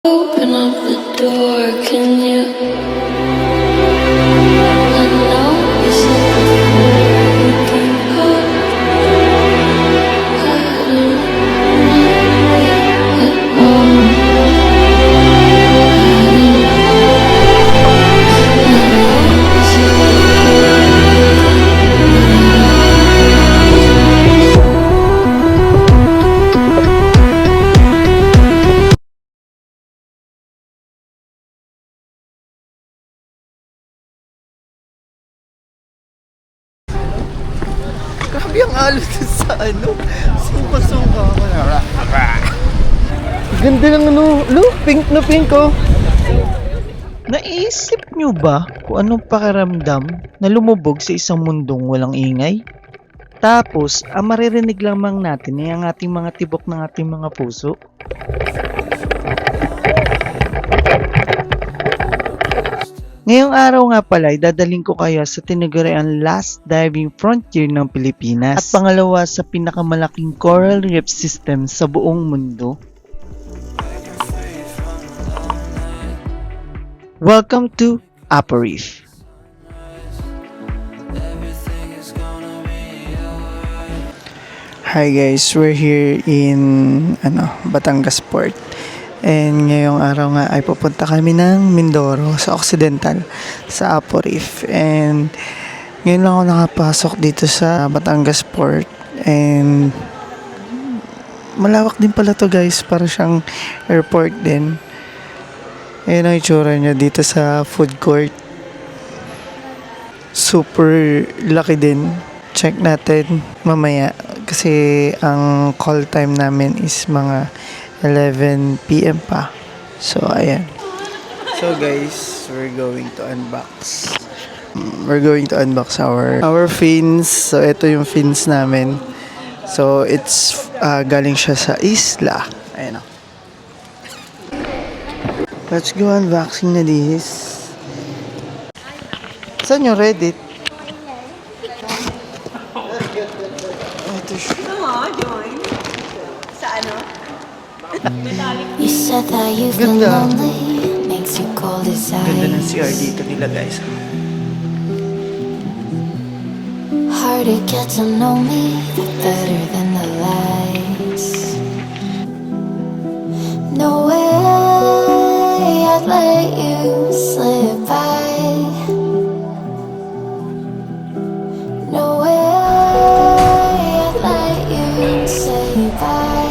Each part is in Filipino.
Open up the door, can you? I know you said before you can go. I don't know at all. Grabe ang alot sa ano. Sungka-sungka ako na. Ganda ng ano. Pink na pink oh. Naisip nyo ba kung anong pakiramdam na lumubog sa isang mundong walang ingay? Tapos, ang maririnig lamang natin ay ang ating mga tibok ng ating mga puso. Ngayong araw nga pala, dadaling ko kayo sa tinaguriang last diving frontier ng Pilipinas at pangalawa sa pinakamalaking coral reef system sa buong mundo. Welcome to Apo Reef. Hi guys, we're here in Batangas Port. And ngayong araw nga ay pupunta kami ng Mindoro sa Occidental, sa Apo Reef. And ngayon lang ako nakapasok dito sa Batangas Port. And malawak din pala to guys, para siyang airport din. Ayan ang itsura niya dito sa food court. Super laki din. Check natin mamaya kasi ang call time namin is mga 11 PM pa. So, ayan. So, guys, we're going to unbox. We're going to unbox our fins. So, ito yung fins namin. So, it's galing siya sa isla. Ayan o. Let's go unboxing na this. Saan yung Reddit? Ito siya. Sa ano? You said that you've been Ganda. lonely, makes you cold as Ganda ng ice. CR dito nila guys. Hard to get to know me better than the lies. No way I'd let you slip by. No way I'd let you say bye.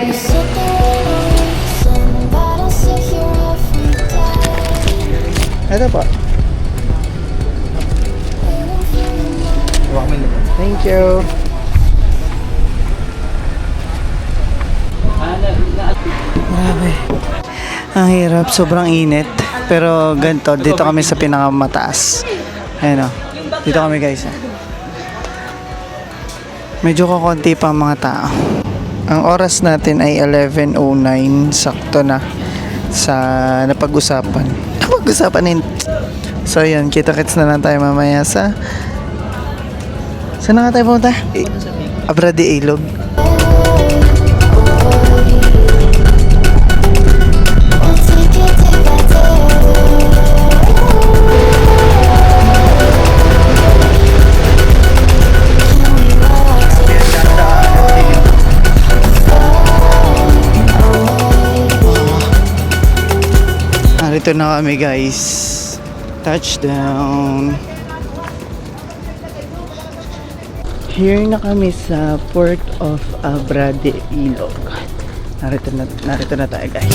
You said there ain't no reason, but I sit here every day. Ito po. Thank you. Grabe. Ang hirap, sobrang init. Pero ganito, dito kami sa pinakamataas. Ayan o. Dito kami guys. Medyo kakunti pa ang mga tao. Ang oras natin ay 11:09. Sakto na sa napag-usapan. So yan, kita-kits na lang tayo mamaya sa... Saan na nga tayo pumunta? Abrade Ilog. Narito na kami guys. Touchdown. Here na kami sa Port of Abrade Ilog. Narito na tayo guys.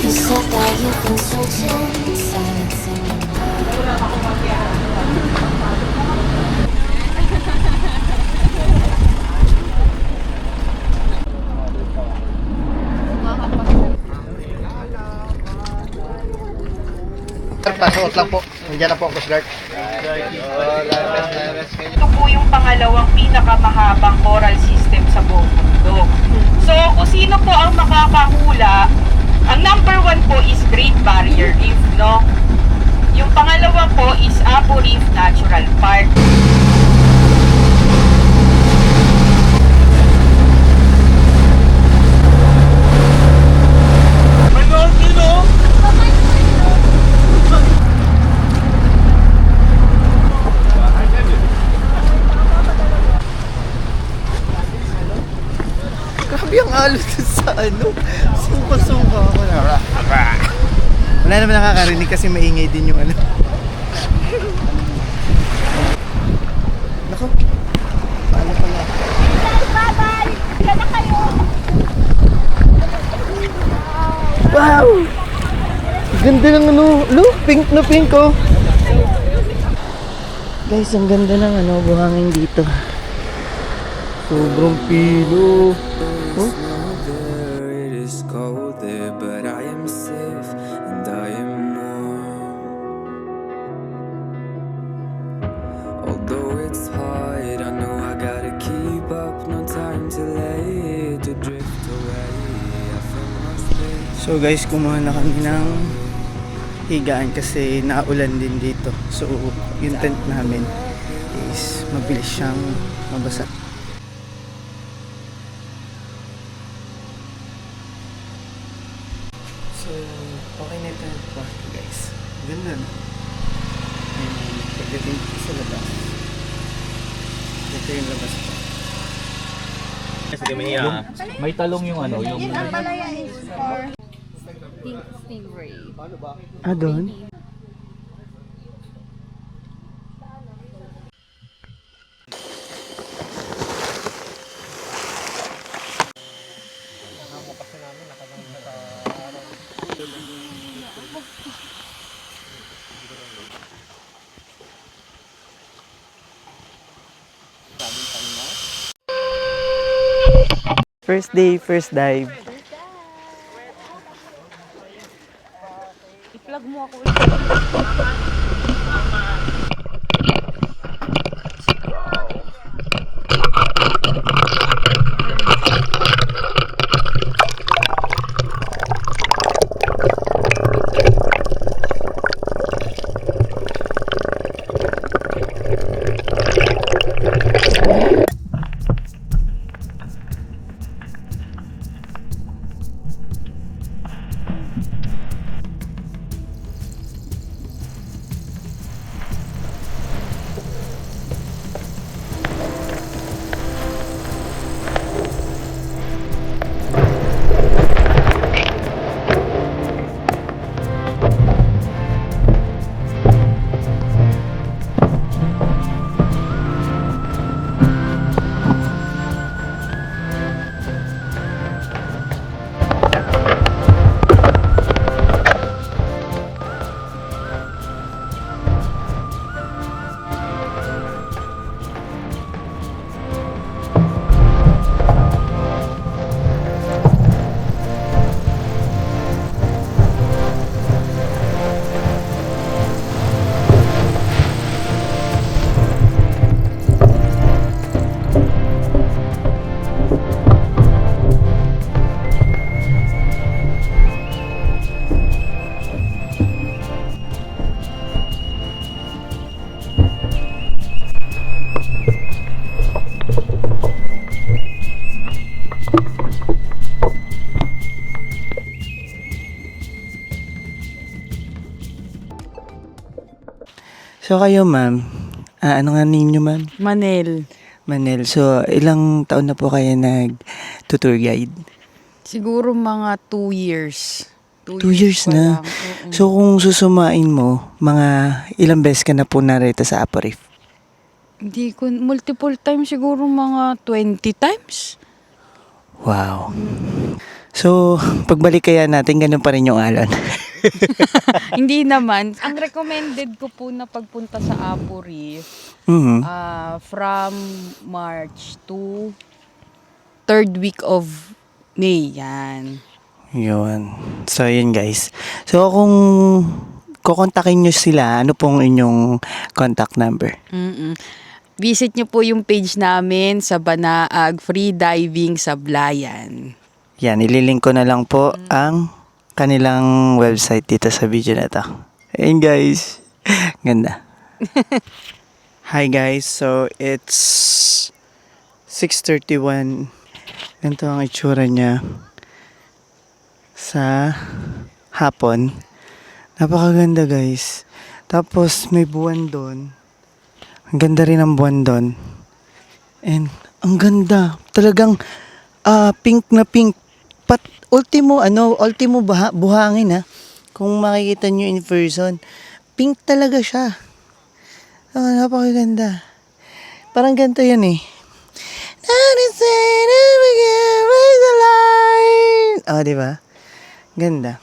You said that you've been searching, silencing. Pasuot lang po. Nandiyan na po ang Coast Guard. Ito po yung pangalawang pinakamahabang coral system sa buong mundo. So, kung sino po ang makakahula, ang number 1 po is Great Barrier Reef, no? Yung pangalawa po is Apo Reef Natural Park. Grabe ang alot sa ano. Sungka-sungka ako na. Wala naman nakakarinig kasi maingay din yung ano. Nako. Paano pala? Bye-bye! Yan na kayo! Wow! Ganda ng ano. Look, pink na pink oh. Guys, ang ganda ng ano, buhangin dito. Sobrang pilo. Oh. It is cold there, but I am safe and I am warm. Although it's hard, I know I gotta keep up. No time to lay to drift away. I feel my space. So guys, kumuha na kami ng higaan kasi naulan din dito. So yung tent namin is mabilis siyang mabasa. So okay na ito yung kwarto guys. Ganda no? And pagdating sa labas, ito yung labas ko. May talong yung ano, yung Stingray. Ah, doon? First day, first dive. I-plug mo ako So kayo ma'am, ano nga ninyo ma'am? Manel. Manel. So ilang taon na po kayo nag-tour guide? Siguro mga 2 years. 2 years pa na. lang. Oo. So kung susumain mo, mga ilang beses ka na po narito sa Apo Reef? Hindi ko, multiple times siguro mga 20 times. Wow. So pagbalik kaya natin, ganun pa rin yung alon. Hindi naman. Ang recommended ko po na pagpunta sa Apo Reef, Mhm. from March to 3rd week of May. Yan. Yun. So yun guys. So kung kukontakin nyo sila, ano pong inyong contact number? Mm-mm. Visit nyo po yung page namin sa Banaag Free Diving Sablayan. Yan, ililink ko na lang po ang kanilang website dito sa video na to. Ayun guys. Ganda. Hi guys, so it's 6:31. Ganito ang itsura niya sa hapon. Napakaganda guys. Tapos may buwan doon. Ang ganda rin ang buwan doon. And ang ganda. Talagang pink na pink. Ultimo buhangin ha. Kung makikita nyo in person. Pink talaga siya. Napakaganda. Parang ganito yan eh. Diba? Ganda.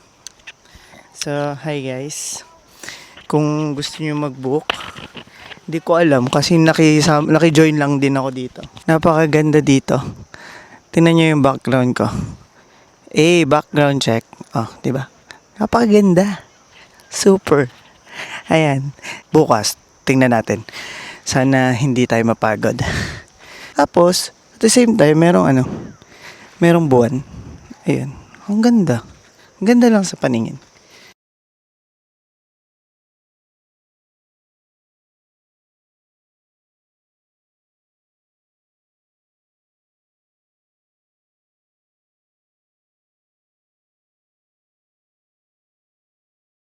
So, hi guys. Kung gusto nyo mag-book, hindi ko alam kasi naki-join lang din ako dito. Napakaganda dito. Tingnan nyo yung background ko. Background check. Diba? Napakaganda. Super. Ayan. Bukas, tingnan natin. Sana hindi tayo mapagod. Tapos, at the same time, merong buwan. Ayan. Ang ganda. Ang ganda lang sa paningin.